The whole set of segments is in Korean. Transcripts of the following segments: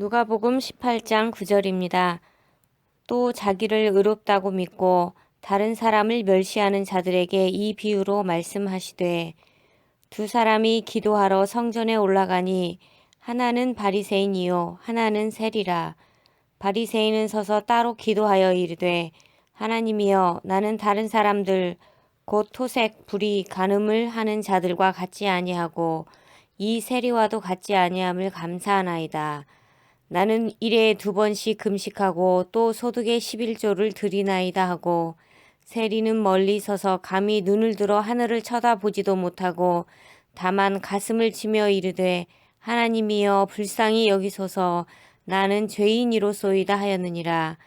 누가복음 18장 9절입니다. 또 자기를 의롭다고 믿고 다른 사람을 멸시하는 자들에게 이 비유로 말씀하시되 두 사람이 기도하러 성전에 올라가니 하나는 바리새인이요 하나는 세리라. 바리새인은 서서 따로 기도하여 이르되 하나님이여 나는 다른 사람들 곧 토색, 불의, 간음을 하는 자들과 같지 아니하고 이 세리와도 같지 아니함을 감사하나이다. 나는 일에 2번씩 금식하고 또 소득의 11조를 드리나이다 하고 세리는 멀리 서서 감히 눈을 들어 하늘을 쳐다보지도 못하고 다만 가슴을 치며 이르되 하나님이여 불쌍히 여기소서 나는 죄인이로소이다 하였느니라.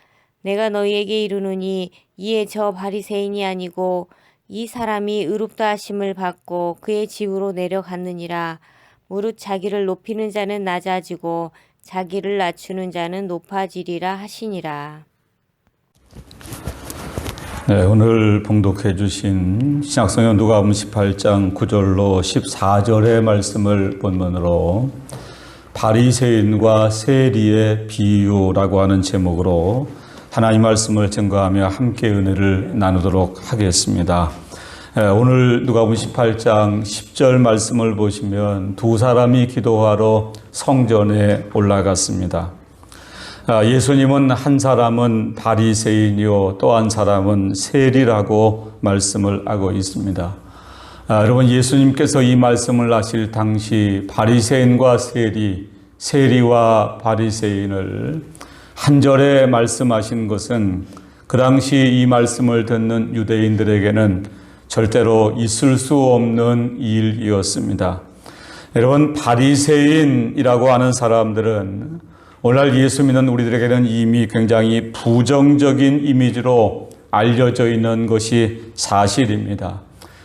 내가 너희에게 이르노니 이에 저 바리새인이 아니고 이 사람이 의롭다 하심을 받고 그의 집으로 내려갔느니라. 무릇 자기를 높이는 자는 낮아지고 자기를 낮추는 자는 높아지리라 하시니라. 네, 오늘 봉독해 주신 신약성경 누가복음 18장 9절로 14절의 말씀을 본문으로 바리새인과 세리의 비유라고 하는 제목으로 하나님 말씀을 증거하며 함께 은혜를 나누도록 하겠습니다. 오늘 누가복음 18장 10절 말씀을 보시면 두 사람이 기도하러 성전에 올라갔습니다. 예수님은 한 사람은 바리새인이요 또 한 사람은 세리라고 말씀을 하고 있습니다. 여러분, 예수님께서 이 말씀을 하실 당시 바리새인과 세리와 바리새인을 한 절에 말씀하신 것은 그 당시 이 말씀을 듣는 유대인들에게는 절대로 있을 수 없는 일이었습니다. 여러분, 바리새인이라고 하는 사람들은 오늘날 예수 믿는 우리들에게는 이미 굉장히 부정적인 이미지로 알려져 있는 것이 사실입니다.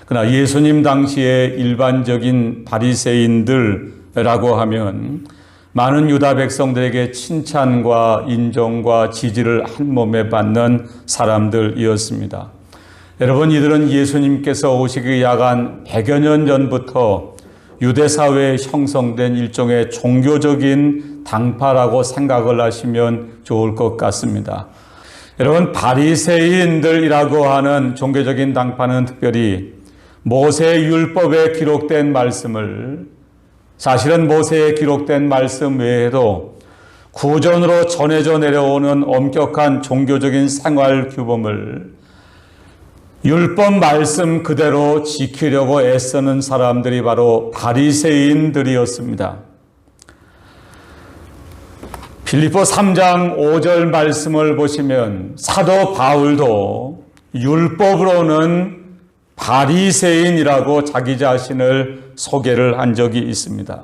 그러나 예수님 당시에 일반적인 바리새인들이라고 하면 많은 유다 백성들에게 칭찬과 인정과 지지를 한 몸에 받는 사람들이었습니다. 여러분, 이들은 예수님께서 오시기 약 한 100여 년 전부터 유대 사회에 형성된 일종의 종교적인 당파라고 생각을 하시면 좋을 것 같습니다. 여러분, 바리새인들이라고 하는 종교적인 당파는 특별히 모세 율법에 기록된 말씀을, 사실은 모세에 기록된 말씀 외에도 구전으로 전해져 내려오는 엄격한 종교적인 생활 규범을 율법 말씀 그대로 지키려고 애쓰는 사람들이 바로 바리새인들이었습니다. 빌립보 3장 5절 말씀을 보시면 사도 바울도 율법으로는 바리새인이라고 자기 자신을 소개를 한 적이 있습니다.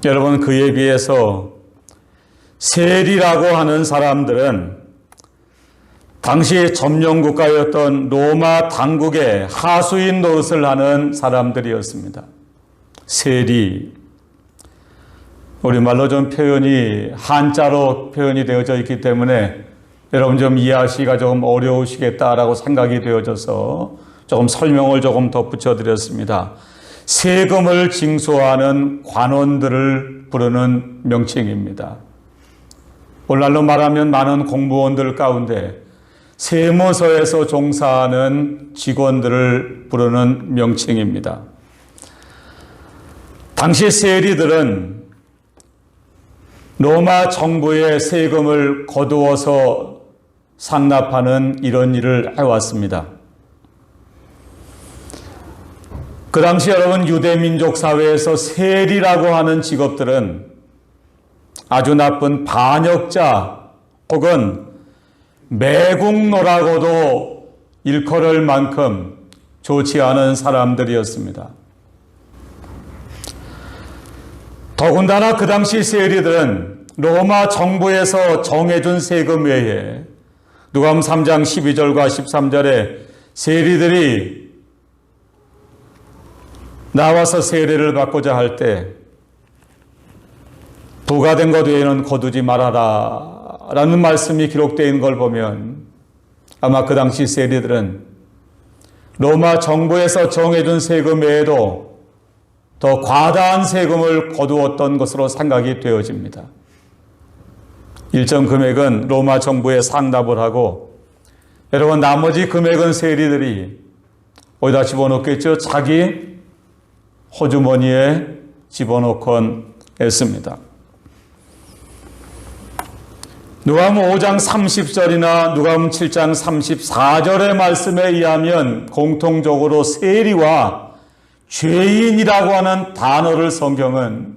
여러분, 그에 비해서 세리라고 하는 사람들은 당시 점령국가였던 로마 당국의 하수인 노릇을 하는 사람들이었습니다. 세리, 우리말로 좀 표현이 한자로 표현이 되어져 있기 때문에 여러분 좀 이해하시기가 조금 어려우시겠다라고 생각이 되어져서 조금 설명을 조금 덧붙여 드렸습니다. 세금을 징수하는 관원들을 부르는 명칭입니다. 오늘날로 말하면 많은 공무원들 가운데 세무서에서 종사하는 직원들을 부르는 명칭입니다. 당시 세리들은 로마 정부의 세금을 거두어서 상납하는 이런 일을 해왔습니다. 그 당시 여러분, 유대민족 사회에서 세리라고 하는 직업들은 아주 나쁜 반역자 혹은 매국노라고도 일컬을 만큼 좋지 않은 사람들이었습니다. 더군다나 그 당시 세리들은 로마 정부에서 정해준 세금 외에 누가복음 3장 12절과 13절에 세리들이 나와서 세례를 받고자 할 때 부과된 것 외에는 거두지 말아라 라는 말씀이 기록되어 있는 걸 보면 아마 그 당시 세리들은 로마 정부에서 정해준 세금 외에도 더 과다한 세금을 거두었던 것으로 생각이 되어집니다. 일정 금액은 로마 정부에 상납을 하고 여러분 나머지 금액은 세리들이 어디다 집어넣겠죠? 자기 호주머니에 집어넣곤 했습니다. 누가복음 5장 30절이나 누가복음 7장 34절의 말씀에 의하면 공통적으로 세리와 죄인이라고 하는 단어를 성경은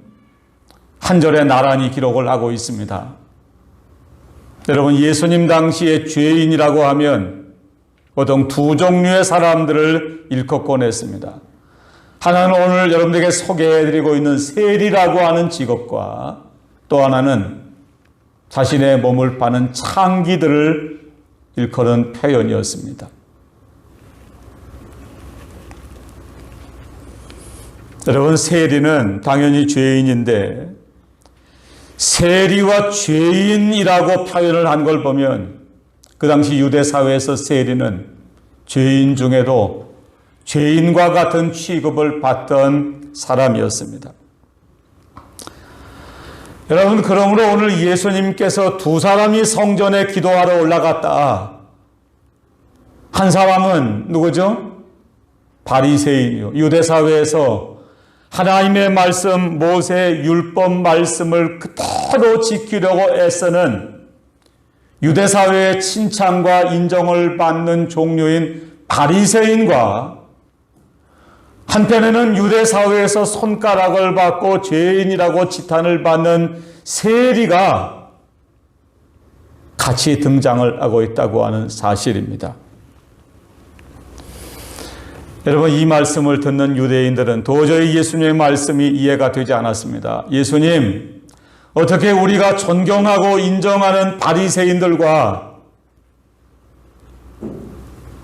한 절에 나란히 기록을 하고 있습니다. 여러분 예수님 당시에 죄인이라고 하면 보통 두 종류의 사람들을 일컫곤 했습니다. 하나는 오늘 여러분들에게 소개해드리고 있는 세리라고 하는 직업과 또 하나는 자신의 몸을 파는 창기들을 일컫는 표현이었습니다. 여러분 세리는 당연히 죄인인데 세리와 죄인이라고 표현을 한 걸 보면 그 당시 유대 사회에서 세리는 죄인 중에도 죄인과 같은 취급을 받던 사람이었습니다. 여러분 그러므로 오늘 예수님께서 두 사람이 성전에 기도하러 올라갔다. 한 사람은 누구죠? 바리새인이요. 유대 사회에서 하나님의 말씀, 모세 율법 말씀을 그대로 지키려고 애쓰는 유대 사회의 칭찬과 인정을 받는 종류인 바리새인과 한편에는 유대 사회에서 손가락을 받고 죄인이라고 지탄을 받는 세리가 같이 등장을 하고 있다고 하는 사실입니다. 여러분 이 말씀을 듣는 유대인들은 도저히 예수님의 말씀이 이해가 되지 않았습니다. 예수님, 어떻게 우리가 존경하고 인정하는 바리새인들과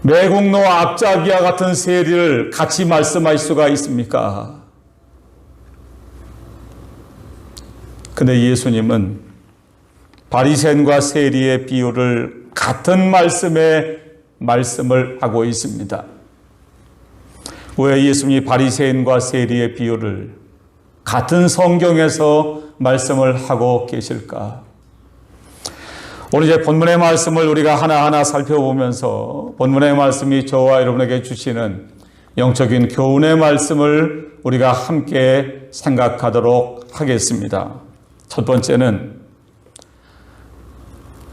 매국노 압자기와 같은 세리를 같이 말씀할 수가 있습니까? 근데 예수님은 바리새인과 세리의 비유를 같은 말씀에 말씀을 하고 있습니다. 왜 예수님이 바리새인과 세리의 비유를 같은 성경에서 말씀을 하고 계실까? 오늘 이제 본문의 말씀을 우리가 하나하나 살펴보면서 본문의 말씀이 저와 여러분에게 주시는 영적인 교훈의 말씀을 우리가 함께 생각하도록 하겠습니다. 첫 번째는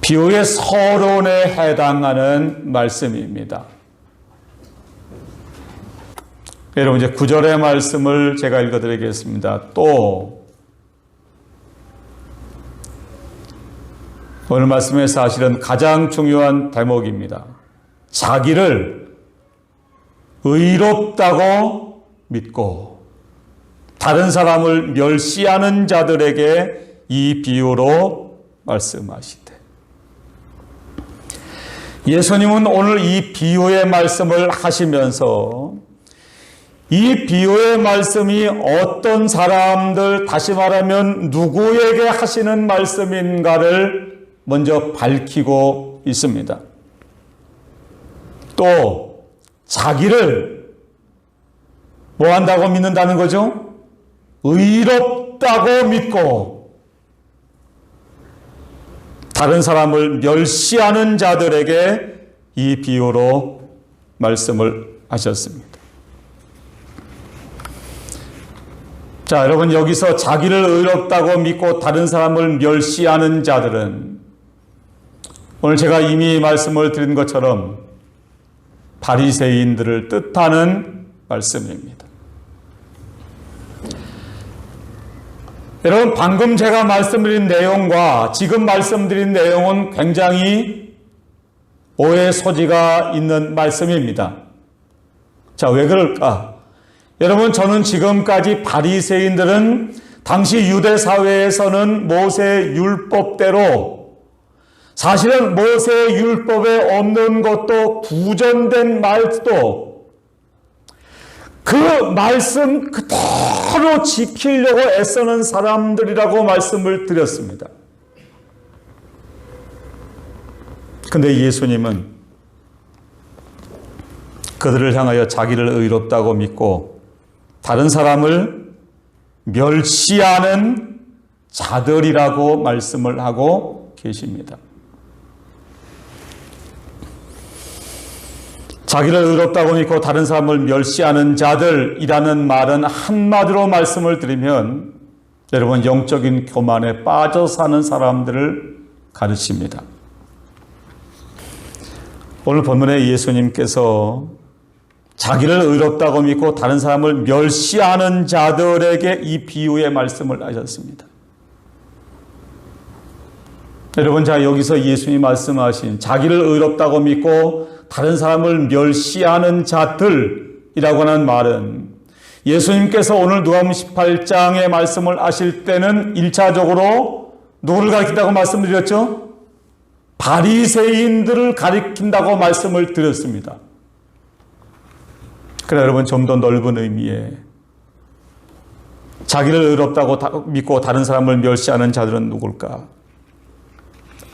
비유의 서론에 해당하는 말씀입니다. 여러분 이제 9절의 말씀을 제가 읽어드리겠습니다. 또 오늘 말씀의 사실은 가장 중요한 대목입니다. 자기를 의롭다고 믿고 다른 사람을 멸시하는 자들에게 이 비유로 말씀하시되 예수님은 오늘 이 비유의 말씀을 하시면서 이 비유의 말씀이 어떤 사람들, 다시 말하면 누구에게 하시는 말씀인가를 먼저 밝히고 있습니다. 또 자기를 뭐 한다고 믿는다는 거죠? 의롭다고 믿고 다른 사람을 멸시하는 자들에게 이 비유로 말씀을 하셨습니다. 자, 여러분 여기서 자기를 의롭다고 믿고 다른 사람을 멸시하는 자들은 오늘 제가 이미 말씀을 드린 것처럼 바리새인들을 뜻하는 말씀입니다. 여러분 방금 제가 말씀드린 내용과 지금 말씀드린 내용은 굉장히 오해 소지가 있는 말씀입니다. 자, 왜 그럴까? 여러분 저는 지금까지 바리새인들은 당시 유대 사회에서는 모세 율법대로 사실은 모세 율법에 없는 것도 구전된 말도 그 말씀 그대로 지키려고 애쓰는 사람들이라고 말씀을 드렸습니다. 근데 예수님은 그들을 향하여 자기를 의롭다고 믿고 다른 사람을 멸시하는 자들이라고 말씀을 하고 계십니다. 자기를 의롭다고 믿고 다른 사람을 멸시하는 자들이라는 말은 한마디로 말씀을 드리면 여러분 영적인 교만에 빠져 사는 사람들을 가르칩니다. 오늘 본문에 예수님께서 자기를 의롭다고 믿고 다른 사람을 멸시하는 자들에게 이 비유의 말씀을 하셨습니다. 여러분, 자, 여기서 예수님이 말씀하신 자기를 의롭다고 믿고 다른 사람을 멸시하는 자들이라고 하는 말은 예수님께서 오늘 누가복음 18장의 말씀을 하실 때는 1차적으로 누구를 가리킨다고 말씀드렸죠? 바리새인들을 가리킨다고 말씀을 드렸습니다. 그러나 여러분, 좀 더 넓은 의미의 자기를 의롭다고 믿고 다른 사람을 멸시하는 자들은 누굴까?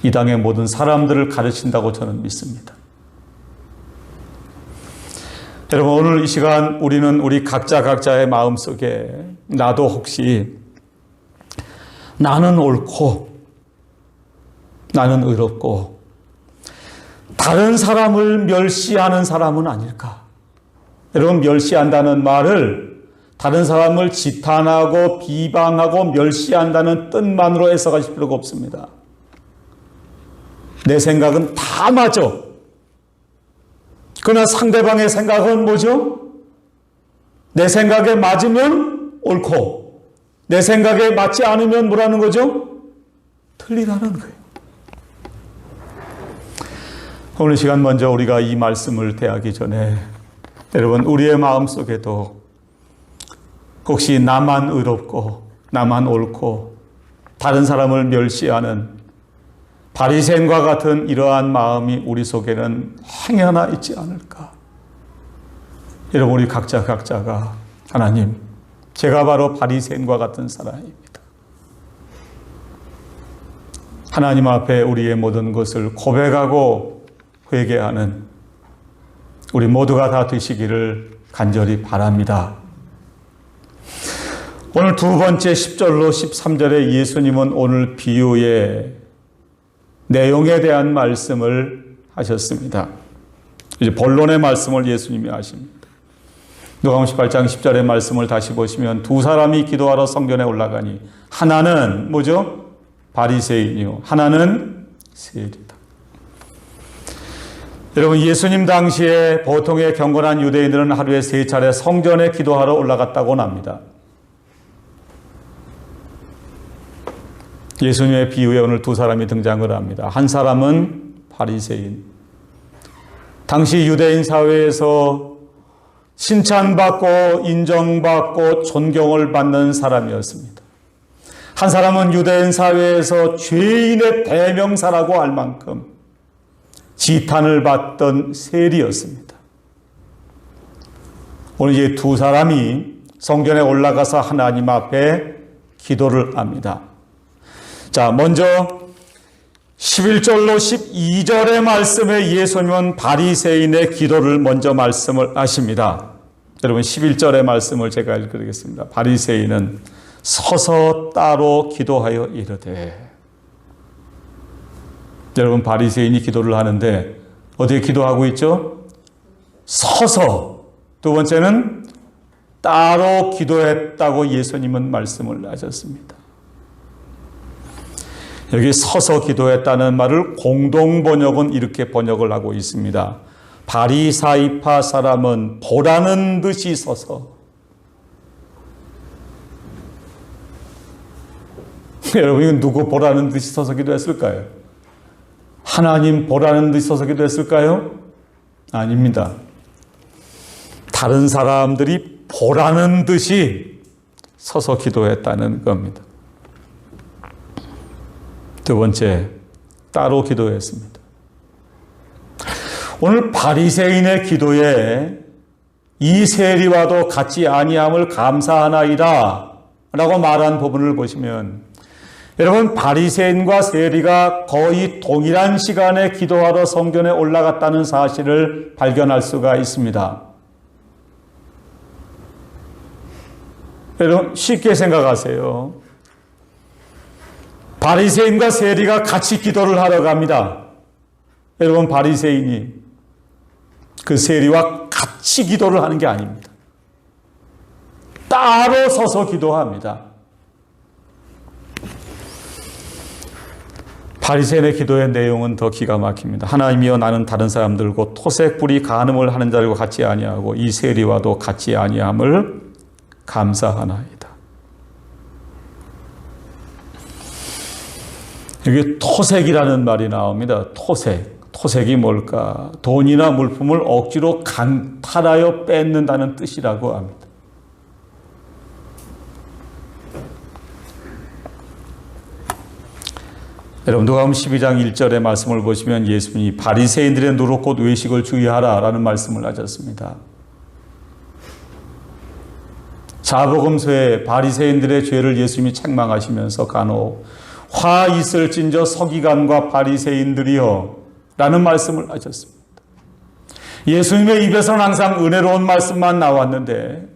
이 땅의 모든 사람들을 가르친다고 저는 믿습니다. 여러분, 오늘 이 시간 우리는 우리 각자의 마음속에 나도 혹시 나는 옳고 나는 의롭고 다른 사람을 멸시하는 사람은 아닐까? 여러분, 멸시한다는 말을 다른 사람을 지탄하고 비방하고 멸시한다는 뜻만으로 해석하실 필요가 없습니다. 내 생각은 다 맞아. 그러나 상대방의 생각은 뭐죠? 내 생각에 맞으면 옳고 내 생각에 맞지 않으면 뭐라는 거죠? 틀리다는 거예요. 오늘 시간 먼저 우리가 이 말씀을 대하기 전에 여러분, 우리의 마음속에도 혹시 나만 의롭고 나만 옳고 다른 사람을 멸시하는 바리새인과 같은 이러한 마음이 우리 속에는 행여나 있지 않을까? 여러분, 우리 각자가 하나님, 제가 바로 바리새인과 같은 사람입니다. 하나님 앞에 우리의 모든 것을 고백하고 회개하는 우리 모두가 다 되시기를 간절히 바랍니다. 오늘 두 번째 10절로 13절에 예수님은 오늘 비유의 내용에 대한 말씀을 하셨습니다. 이제 본론의 말씀을 예수님이 하십니다. 누가복음 18장 10절의 말씀을 다시 보시면 두 사람이 기도하러 성전에 올라가니 하나는 뭐죠? 바리새인이요, 하나는 세리다. 여러분, 예수님 당시에 보통의 경건한 유대인들은 하루에 3차례 성전에 기도하러 올라갔다고 합니다. 예수님의 비유에 오늘 두 사람이 등장을 합니다. 한 사람은 바리새인. 당시 유대인 사회에서 칭찬받고 인정받고 존경을 받는 사람이었습니다. 한 사람은 유대인 사회에서 죄인의 대명사라고 할 만큼 지탄을 받던 세리였습니다. 오늘 이 두 사람이 성전에 올라가서 하나님 앞에 기도를 합니다. 자, 먼저 11절로 12절의 말씀에 예수님은 바리새인의 기도를 먼저 말씀을 하십니다. 여러분, 11절의 말씀을 제가 읽어드리겠습니다. 바리새인은 서서 따로 기도하여 이르되. 여러분, 바리새인이 기도를 하는데 어디에 기도하고 있죠? 서서. 두 번째는 따로 기도했다고 예수님은 말씀을 하셨습니다. 여기 서서 기도했다는 말을 공동 번역은 이렇게 번역을 하고 있습니다. 바리사이파 사람은 보라는 듯이 서서. 여러분, 이건 누구 보라는 듯이 서서 기도했을까요? 하나님 보라는 듯이 서서 기도했을까요? 아닙니다. 다른 사람들이 보라는 듯이 서서 기도했다는 겁니다. 두 번째, 따로 기도했습니다. 오늘 바리새인의 기도에 이 세리와도 같지 아니함을 감사하나이다 라고 말한 부분을 보시면, 여러분, 바리새인과 세리가 거의 동일한 시간에 기도하러 성전에 올라갔다는 사실을 발견할 수가 있습니다. 여러분 쉽게 생각하세요. 바리새인과 세리가 같이 기도를 하러 갑니다. 여러분 바리새인이 그 세리와 같이 기도를 하는 게 아닙니다. 따로 서서 기도합니다. 바리새인의 기도의 내용은 더 기가 막힙니다. 하나님이여 나는 다른 사람들과 토색 불이 간음을 하는 자들과 같이 아니하고 이 세리와도 같이 아니함을 감사하나이다. 여기 토색이라는 말이 나옵니다. 토색이 뭘까? 돈이나 물품을 억지로 강탈하여 뺏는다는 뜻이라고 합니다. 여러분 누가복음 12장 1절의 말씀을 보시면 예수님이 바리새인들의 누룩 곧 외식을 주의하라 라는 말씀을 하셨습니다. 사복음서에 바리새인들의 죄를 예수님이 책망하시면서 간혹 화 있을진저 서기관과 바리새인들이여 라는 말씀을 하셨습니다. 예수님의 입에서는 항상 은혜로운 말씀만 나왔는데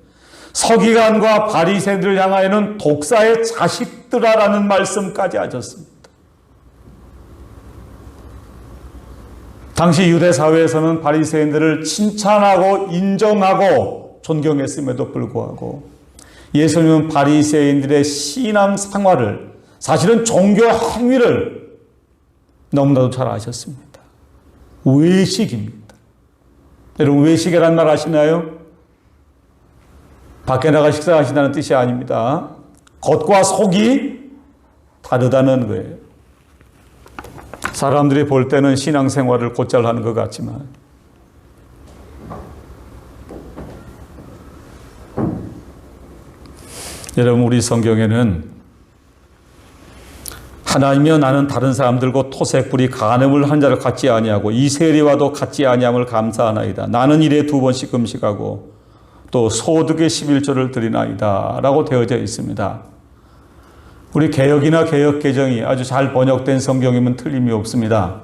서기관과 바리새인들을 향하여는 독사의 자식들아라는 말씀까지 하셨습니다. 당시 유대 사회에서는 바리새인들을 칭찬하고 인정하고 존경했음에도 불구하고 예수님은 바리새인들의 신앙 생활을 사실은 종교 행위를 너무나도 잘 아셨습니다. 외식입니다. 여러분 외식이라는 말 아시나요? 밖에 나가 식사하신다는 뜻이 아닙니다. 겉과 속이 다르다는 거예요. 사람들이 볼 때는 신앙생활을 곧잘 하는 것 같지만 여러분 우리 성경에는 하나님이여 나는 다른 사람들과 토색불이 간음을 한 자를 같이 아니하고 이 세리와도 같이 아니함을 감사하나이다. 나는 일에 2번씩 금식하고 또 소득의 11조를 드리나이다 라고 되어져 있습니다. 우리 개역이나 개역개정이 아주 잘 번역된 성경이면 틀림이 없습니다.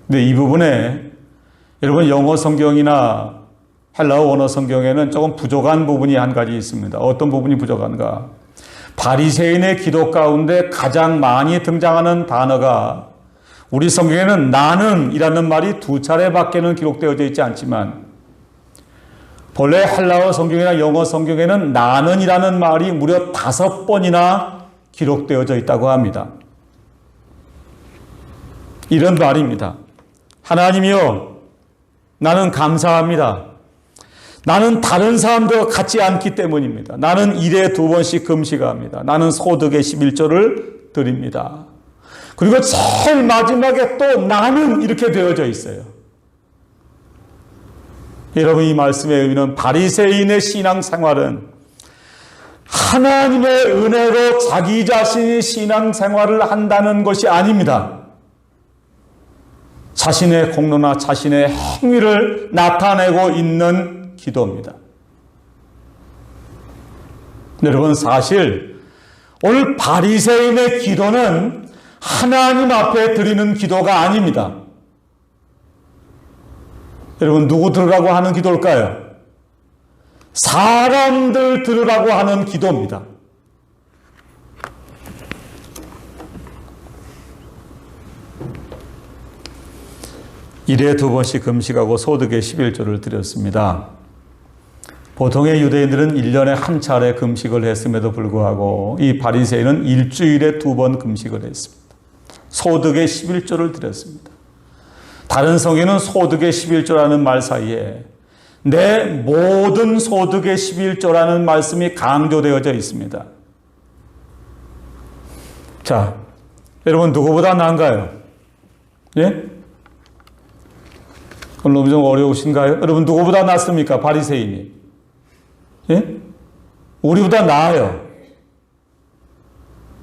근데 이 부분에 여러분 영어 성경이나 헬라어 원어 성경에는 조금 부족한 부분이 한 가지 있습니다. 어떤 부분이 부족한가? 바리새인의 기도 가운데 가장 많이 등장하는 단어가 우리 성경에는 나는 이라는 말이 2차례밖에는 기록되어져 있지 않지만 본래 헬라어 성경이나 영어 성경에는 나는 이라는 말이 무려 5번이나 기록되어져 있다고 합니다. 이런 말입니다. 하나님이여 나는 감사합니다. 나는 다른 사람들과 같지 않기 때문입니다. 나는 일에 2번씩 금식합니다. 나는 소득의 11조를 드립니다. 그리고 제일 마지막에 또 나는 이렇게 되어져 있어요. 여러분 이 말씀의 의미는 바리새인의 신앙생활은 하나님의 은혜로 자기 자신이 신앙생활을 한다는 것이 아닙니다. 자신의 공로나 자신의 행위를 나타내고 있는 기도입니다. 여러분 사실 오늘 바리새인의 기도는 하나님 앞에 드리는 기도가 아닙니다. 여러분 누구 들으라고 하는 기도일까요? 사람들 들으라고 하는 기도입니다. 일에 2번씩 금식하고 소득의 11조를 드렸습니다. 보통의 유대인들은 1년에 한 차례 금식을 했음에도 불구하고 이 바리새인은 일주일에 2번 금식을 했습니다. 소득의 11조를 드렸습니다. 다른 성경은 소득의 11조라는 말 사이에 내 모든 소득의 11조라는 말씀이 강조되어져 있습니다. 자, 여러분 누구보다 나은가요? 예? 오늘 너무 좀 어려우신가요? 여러분 누구보다 낫습니까? 바리새인이. 예? 우리보다 나아요.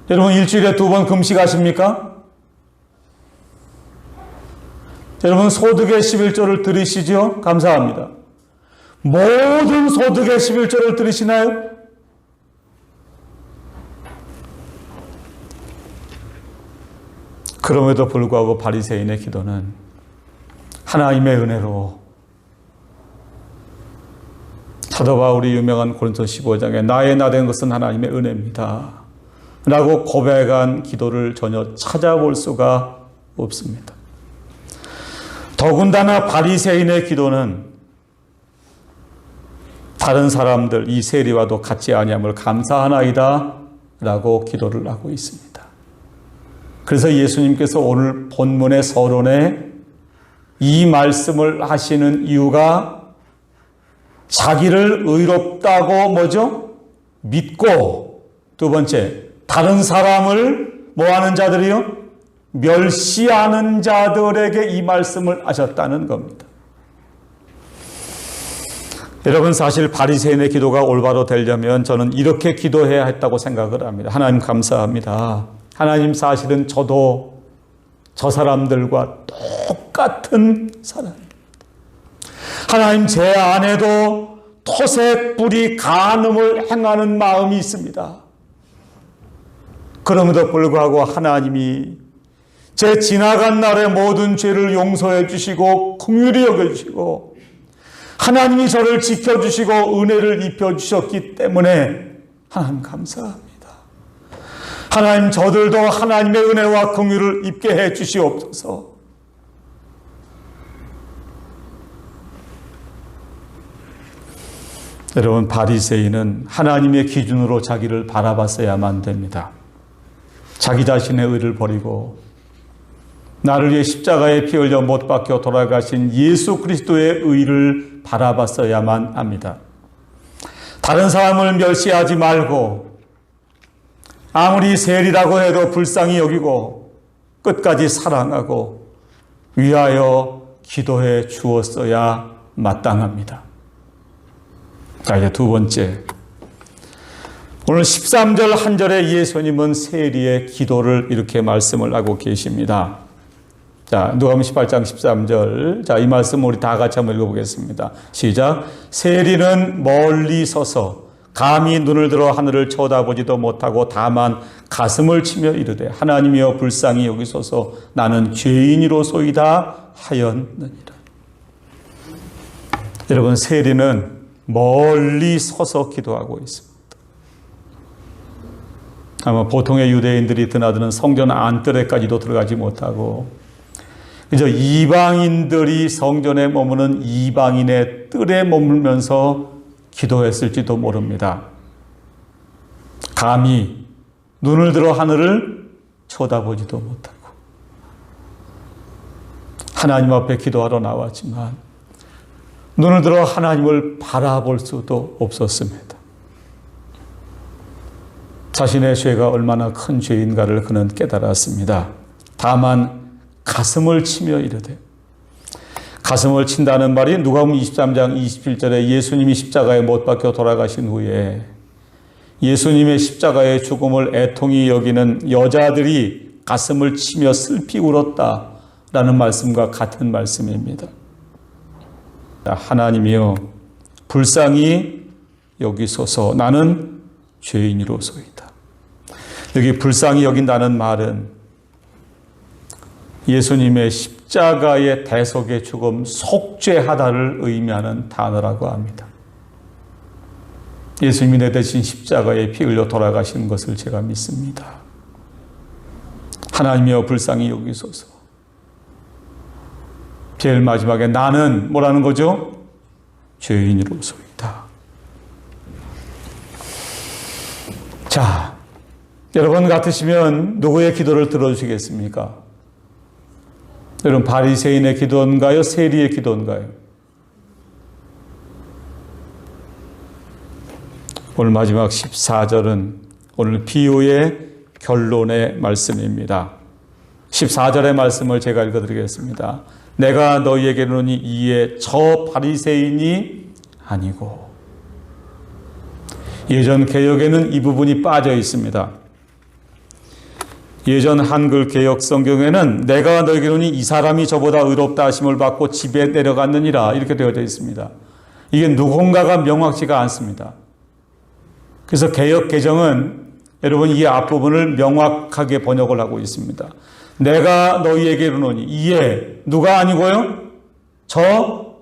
여러분 일주일에 2번 금식하십니까? 여러분 소득의 11조를 드리시죠? 감사합니다. 모든 소득의 11조를 드리시나요? 그럼에도 불구하고 바리새인의 기도는 하나님의 은혜로 사도 바울이 유명한 고린도 15장에 나의 나 된 것은 하나님의 은혜입니다 라고 고백한 기도를 전혀 찾아볼 수가 없습니다. 더군다나 바리새인의 기도는 다른 사람들 이 세리와도 같지 아니함을 감사하나이다 라고 기도를 하고 있습니다. 그래서 예수님께서 오늘 본문의 서론에 이 말씀을 하시는 이유가 자기를 의롭다고 뭐죠? 믿고, 두 번째 다른 사람을 뭐하는 자들이요? 멸시하는 자들에게 이 말씀을 하셨다는 겁니다. 여러분, 사실 바리새인의 기도가 올바로 되려면 저는 이렇게 기도해야 했다고 생각을 합니다. 하나님 감사합니다. 하나님, 사실은 저도 저 사람들과 똑같은 사람입니다. 하나님, 제 안에도 토색, 불의, 간음을 행하는 마음이 있습니다. 그럼에도 불구하고 하나님이 제 지나간 날의 모든 죄를 용서해 주시고 긍휼히 여겨주시고 하나님이 저를 지켜주시고 은혜를 입혀주셨기 때문에 하나님 감사합니다. 하나님, 저들도 하나님의 은혜와 긍휼을 입게 해 주시옵소서. 여러분, 바리새인은 하나님의 기준으로 자기를 바라봤어야만 됩니다. 자기 자신의 의를 버리고 나를 위해 십자가에 피 흘려 못 박혀 돌아가신 예수 그리스도의 의를 바라봤어야만 합니다. 다른 사람을 멸시하지 말고 아무리 세리라고 해도 불쌍히 여기고 끝까지 사랑하고 위하여 기도해 주었어야 마땅합니다. 자, 이제 두 번째, 오늘 13절 한 절에 예수님은 세리의 기도를 이렇게 말씀을 하고 계십니다. 자, 누가복음 18장 13절. 자, 이 말씀 우리 다 같이 한번 읽어보겠습니다. 시작. 세리는 멀리 서서 감히 눈을 들어 하늘을 쳐다보지도 못하고 다만 가슴을 치며 이르되 하나님이여 불쌍히 여기소서 나는 죄인이로소이다 하였느니라. 여러분, 세리는 멀리 서서 기도하고 있습니다. 아마 보통의 유대인들이 드나드는 성전 안뜰에까지도 들어가지 못하고 그저 이방인들이 성전에 머무는 이방인의 뜰에 머물면서 기도했을지도 모릅니다. 감히 눈을 들어 하늘을 쳐다보지도 못하고 하나님 앞에 기도하러 나왔지만 눈을 들어 하나님을 바라볼 수도 없었습니다. 자신의 죄가 얼마나 큰 죄인가를 그는 깨달았습니다. 다만 가슴을 치며 이르되, 가슴을 친다는 말이 누가복음 23장 27절에 예수님이 십자가에 못 박혀 돌아가신 후에 예수님의 십자가의 죽음을 애통히 여기는 여자들이 가슴을 치며 슬피 울었다라는 말씀과 같은 말씀입니다. 하나님이여 불쌍히 여기소서 나는 죄인이로소이다. 여기 불쌍히 여긴다는 말은 예수님의 십자가의 대속의 죽음, 속죄하다를 의미하는 단어라고 합니다. 예수님이 내 대신 십자가에 피 흘려 돌아가신 것을 제가 믿습니다. 하나님이여 불쌍히 여기소서. 제일 마지막에 나는 뭐라는 거죠? 죄인으로소이다. 자, 여러분 같으시면 누구의 기도를 들어주시겠습니까? 여러분, 바리새인의 기도인가요? 세리의 기도인가요? 오늘 마지막 14절은 오늘 비유의 결론의 말씀입니다. 14절의 말씀을 제가 읽어드리겠습니다. 내가 너희에게 이르노니 이에 저 바리새인이 아니고. 예전 개역에는 이 부분이 빠져 있습니다. 예전 한글 개역 성경에는 내가 너희에게 이르노니 이 사람이 저보다 의롭다 하심을 받고 집에 내려갔느니라 이렇게 되어져 있습니다. 이게 누군가가 명확치가 않습니다. 그래서 개역 개정은 여러분 이 앞부분을 명확하게 번역을 하고 있습니다. 내가 너희에게 이르노니 이에 누가 아니고요? 저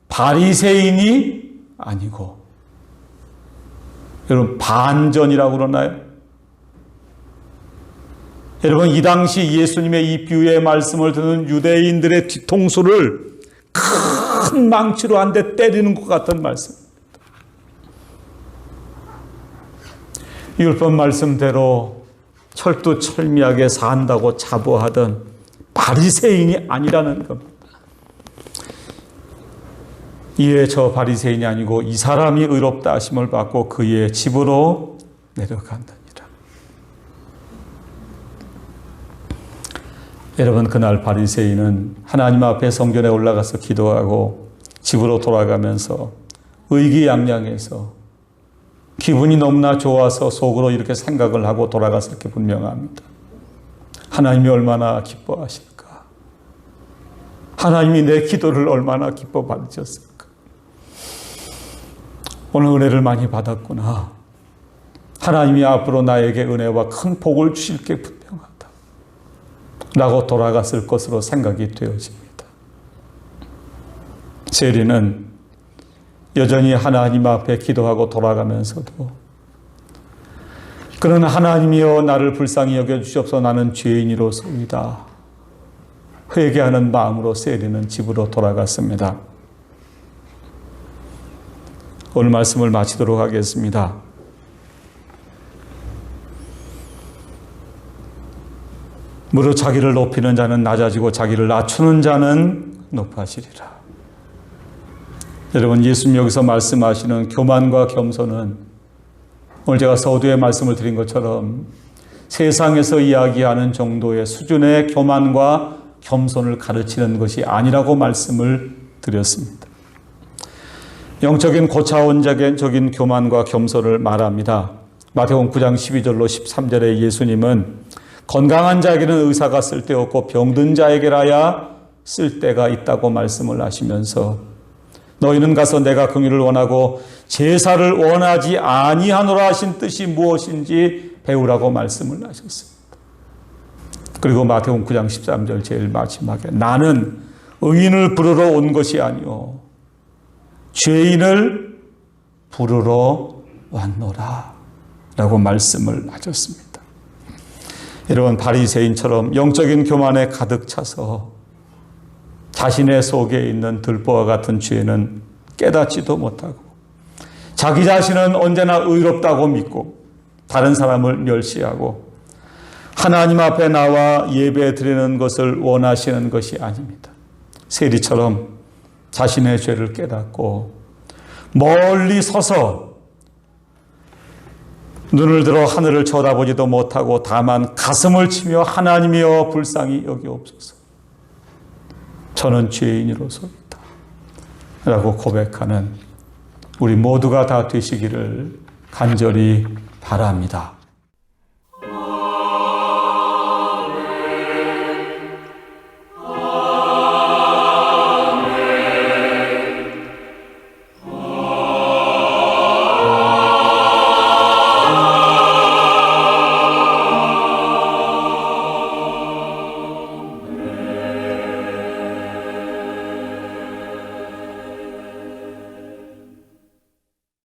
바리새인이 아니고. 여러분, 반전이라고 그러나요? 여러분, 이 당시 예수님의 이 비유의 말씀을 듣는 유대인들의 뒤통수를 큰 망치로 한 대 때리는 것 같은 말씀. 율법 말씀대로 철두철미하게 산다고 자부하던 바리새인이 아니라는 겁니다. 이에 저 바리새인이 아니고 이 사람이 의롭다 하심을 받고 그의 집으로 내려간다니라. 여러분, 그날 바리새인은 하나님 앞에 성전에 올라가서 기도하고 집으로 돌아가면서 의기양양해서 기분이 너무나 좋아서 속으로 이렇게 생각을 하고 돌아갔을 게 분명합니다. 하나님이 얼마나 기뻐하실까? 하나님이 내 기도를 얼마나 기뻐 받으셨을까? 오늘 은혜를 많이 받았구나. 하나님이 앞으로 나에게 은혜와 큰 복을 주실 게 분명하다. 라고 돌아갔을 것으로 생각이 되어집니다. 세리는 여전히 하나님 앞에 기도하고 돌아가면서도 그는 하나님이여 나를 불쌍히 여겨주시옵소서 나는 죄인이로소이다. 회개하는 마음으로 세리는 집으로 돌아갔습니다. 오늘 말씀을 마치도록 하겠습니다. 무릇 자기를 높이는 자는 낮아지고 자기를 낮추는 자는 높아지리라. 여러분, 예수님 여기서 말씀하시는 교만과 겸손은 오늘 제가 서두에 말씀을 드린 것처럼 세상에서 이야기하는 정도의 수준의 교만과 겸손을 가르치는 것이 아니라고 말씀을 드렸습니다. 영적인 고차원적인 교만과 겸손을 말합니다. 마태복음 9장 12절로 13절에 예수님은 건강한 자에게는 의사가 쓸데없고 병든 자에게라야 쓸데가 있다고 말씀을 하시면서 너희는 가서 내가 긍휼을 원하고 제사를 원하지 아니하노라 하신 뜻이 무엇인지 배우라고 말씀을 하셨습니다. 그리고 마태복음 9장 13절 제일 마지막에 나는 의인을 부르러 온 것이 아니오 죄인을 부르러 왔노라 라고 말씀을 하셨습니다. 여러분, 바리새인처럼 영적인 교만에 가득 차서 자신의 속에 있는 들보와 같은 죄는 깨닫지도 못하고 자기 자신은 언제나 의롭다고 믿고 다른 사람을 멸시하고 하나님 앞에 나와 예배 드리는 것을 원하시는 것이 아닙니다. 세리처럼 자신의 죄를 깨닫고 멀리 서서 눈을 들어 하늘을 쳐다보지도 못하고 다만 가슴을 치며 하나님이여 불쌍히 여기옵소서. 저는 죄인으로서이다. 라고 고백하는 우리 모두가 다 되시기를 간절히 바랍니다.